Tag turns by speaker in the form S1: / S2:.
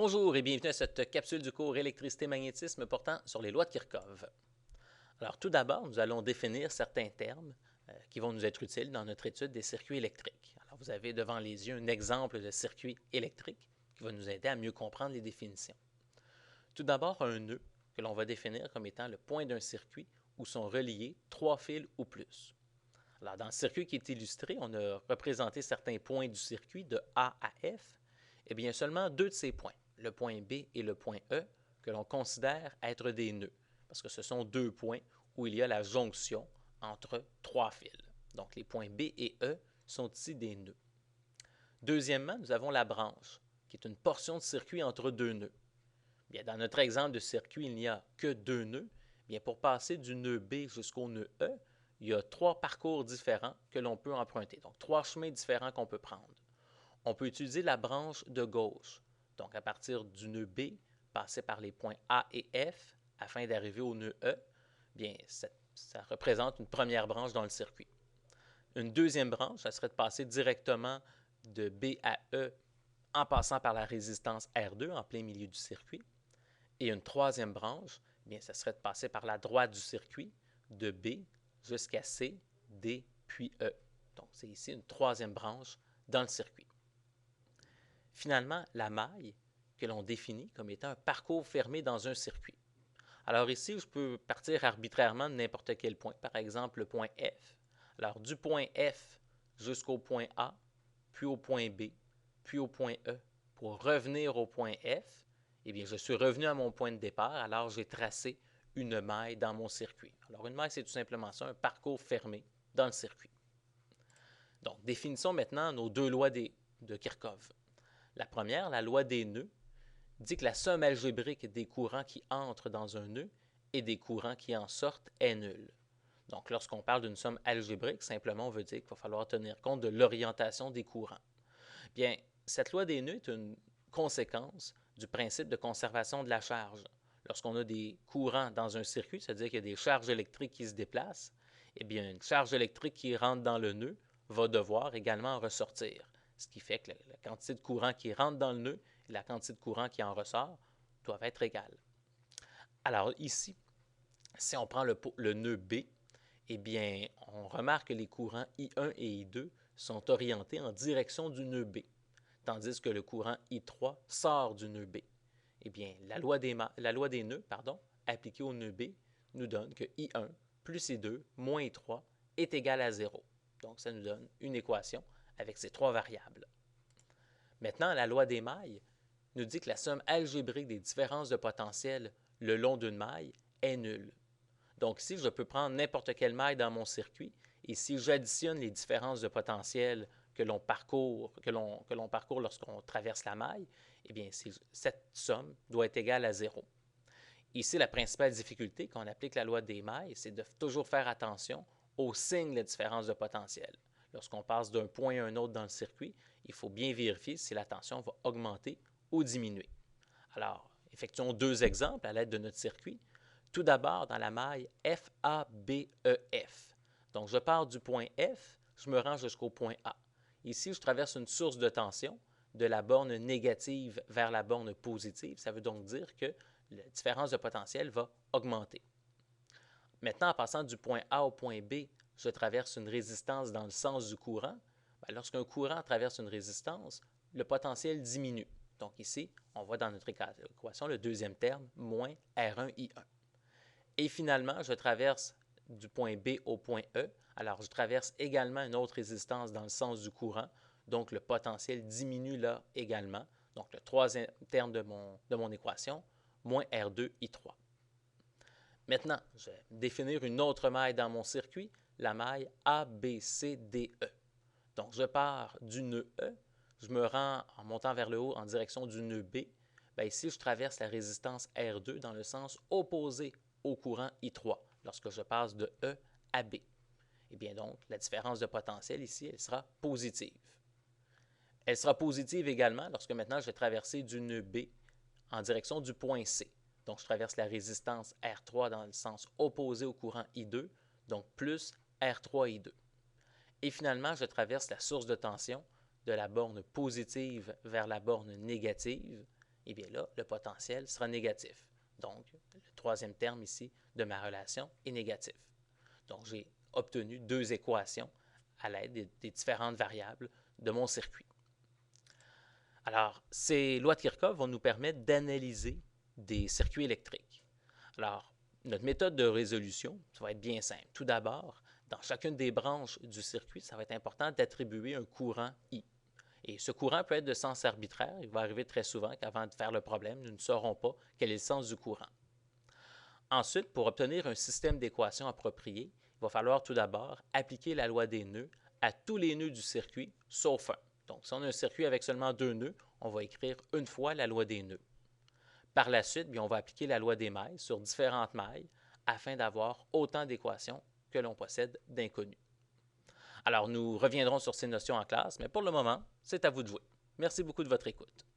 S1: Bonjour et bienvenue à cette capsule du cours Électricité-magnétisme portant sur les lois de Kirchhoff. Alors tout d'abord, nous allons définir certains termes qui vont nous être utiles dans notre étude des circuits électriques. Alors vous avez devant les yeux un exemple de circuit électrique qui va nous aider à mieux comprendre les définitions. Tout d'abord, un nœud que l'on va définir comme étant le point d'un circuit où sont reliés trois fils ou plus. Alors dans le circuit qui est illustré, on a représenté certains points du circuit de A à F. Eh bien, seulement deux de ces points, le point B et le point E, que l'on considère être des nœuds, parce que ce sont deux points où il y a la jonction entre trois fils. Donc, les points B et E sont ici des nœuds. Deuxièmement, nous avons la branche, qui est une portion de circuit entre deux nœuds. Bien, dans notre exemple de circuit, il n'y a que deux nœuds. Bien, pour passer du nœud B jusqu'au nœud E, il y a trois parcours différents que l'on peut emprunter, donc trois chemins différents qu'on peut prendre. On peut utiliser la branche de gauche, donc à partir du nœud B, passer par les points A et F afin d'arriver au nœud E. Bien, ça représente une première branche dans le circuit. Une deuxième branche, ça serait de passer directement de B à E en passant par la résistance R2 en plein milieu du circuit. Et une troisième branche, bien, ça serait de passer par la droite du circuit, de B jusqu'à C, D, puis E. Donc, c'est ici une troisième branche dans le circuit. Finalement, la maille, que l'on définit comme étant un parcours fermé dans un circuit. Alors ici, je peux partir arbitrairement de n'importe quel point, par exemple le point F. Alors du point F jusqu'au point A, puis au point B, puis au point E, pour revenir au point F, eh bien, je suis revenu à mon point de départ, alors j'ai tracé une maille dans mon circuit. Alors une maille, c'est tout simplement ça, un parcours fermé dans le circuit. Donc, définissons maintenant nos deux lois de Kirchhoff. La première, la loi des nœuds, dit que la somme algébrique des courants qui entrent dans un nœud et des courants qui en sortent est nulle. Donc, lorsqu'on parle d'une somme algébrique, simplement, on veut dire qu'il va falloir tenir compte de l'orientation des courants. Bien, cette loi des nœuds est une conséquence du principe de conservation de la charge. Lorsqu'on a des courants dans un circuit, c'est-à-dire qu'il y a des charges électriques qui se déplacent, eh bien, une charge électrique qui rentre dans le nœud va devoir également en ressortir. Ce qui fait que la quantité de courant qui rentre dans le nœud et la quantité de courant qui en ressort doivent être égales. Alors ici, si on prend le nœud B, eh bien, on remarque que les courants I1 et I2 sont orientés en direction du nœud B, tandis que le courant I3 sort du nœud B. Eh bien, la loi des nœuds, appliquée au nœud B, nous donne que I1 plus I2 moins I3 est égal à 0. Donc, ça nous donne une équation avec ces trois variables. Maintenant, la loi des mailles nous dit que la somme algébrique des différences de potentiel le long d'une maille est nulle. Donc ici, je peux prendre n'importe quelle maille dans mon circuit et si j'additionne les différences de potentiel que l'on parcourt lorsqu'on traverse la maille, eh bien, cette somme doit être égale à 0. Ici, la principale difficulté quand on applique la loi des mailles, c'est de toujours faire attention au signe de différence de potentiel. Lorsqu'on passe d'un point à un autre dans le circuit, il faut bien vérifier si la tension va augmenter ou diminuer. Alors, effectuons deux exemples à l'aide de notre circuit. Tout d'abord, dans la maille FABEF. Donc, je pars du point F, je me rends jusqu'au point A. Ici, je traverse une source de tension de la borne négative vers la borne positive. Ça veut donc dire que la différence de potentiel va augmenter. Maintenant, en passant du point A au point B, je traverse une résistance dans le sens du courant. Bien, lorsqu'un courant traverse une résistance, le potentiel diminue. Donc ici, on voit dans notre équation le deuxième terme, moins R1I1. Et finalement, je traverse du point B au point E. Alors, je traverse également une autre résistance dans le sens du courant. Donc, le potentiel diminue là également. Donc, le troisième terme de mon équation, moins R2I3. Maintenant, je vais définir une autre maille dans mon circuit, la maille ABCDE. Donc, je pars du nœud E, je me rends en montant vers le haut en direction du nœud B. Bien, ici, je traverse la résistance R2 dans le sens opposé au courant I3 lorsque je passe de E à B. Et bien donc, la différence de potentiel ici, elle sera positive. Elle sera positive également lorsque maintenant je vais traverser du nœud B en direction du point C. Donc, je traverse la résistance R3 dans le sens opposé au courant I2, donc plus R3I2. Et finalement, je traverse la source de tension de la borne positive vers la borne négative. eh bien là, le potentiel sera négatif. Donc, le troisième terme ici de ma relation est négatif. Donc, j'ai obtenu deux équations à l'aide des différentes variables de mon circuit. Alors, ces lois de Kirchhoff vont nous permettre d'analyser des circuits électriques. Alors, notre méthode de résolution, ça va être bien simple. Tout d'abord, dans chacune des branches du circuit, ça va être important d'attribuer un courant I. Et ce courant peut être de sens arbitraire. Il va arriver très souvent qu'avant de faire le problème, nous ne saurons pas quel est le sens du courant. Ensuite, pour obtenir un système d'équations approprié, il va falloir tout d'abord appliquer la loi des nœuds à tous les nœuds du circuit, sauf un. Donc, si on a un circuit avec seulement deux nœuds, on va écrire une fois la loi des nœuds. Par la suite, bien, on va appliquer la loi des mailles sur différentes mailles afin d'avoir autant d'équations que l'on possède d'inconnus. Alors, nous reviendrons sur ces notions en classe, mais pour le moment, c'est à vous de jouer. Merci beaucoup de votre écoute.